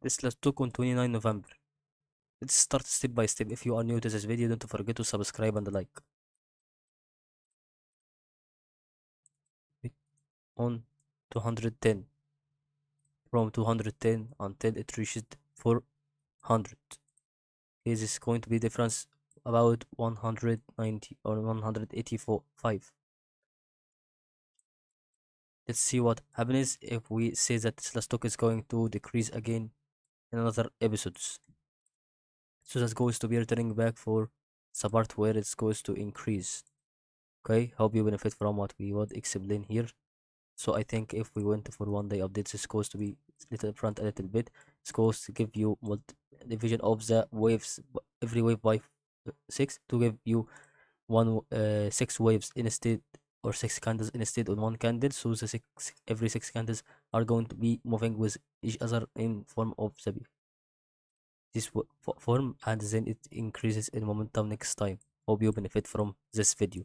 Tesla stock on 29 November. Let's start step by step. If you are new to this video, don't forget to subscribe and like. On 210, from 210 until it reaches 400. Okay, this is going to be difference about 190 or 185. Let's see what happens if we say that Tesla stock is going to decrease again in another episodes. So that's going to be returning back for the part where it's going to increase. Okay, hope you benefit from what we would explain here. So I think if we went for one day updates, it's supposed to be little front a little bit. It's supposed to give you division of the waves, every wave by 6 to give you 6 waves instead, or 6 candles instead on one candle. So the every 6 candles are going to be moving with each other in form of this form, and then it increases in momentum next time. Hope you benefit from this video.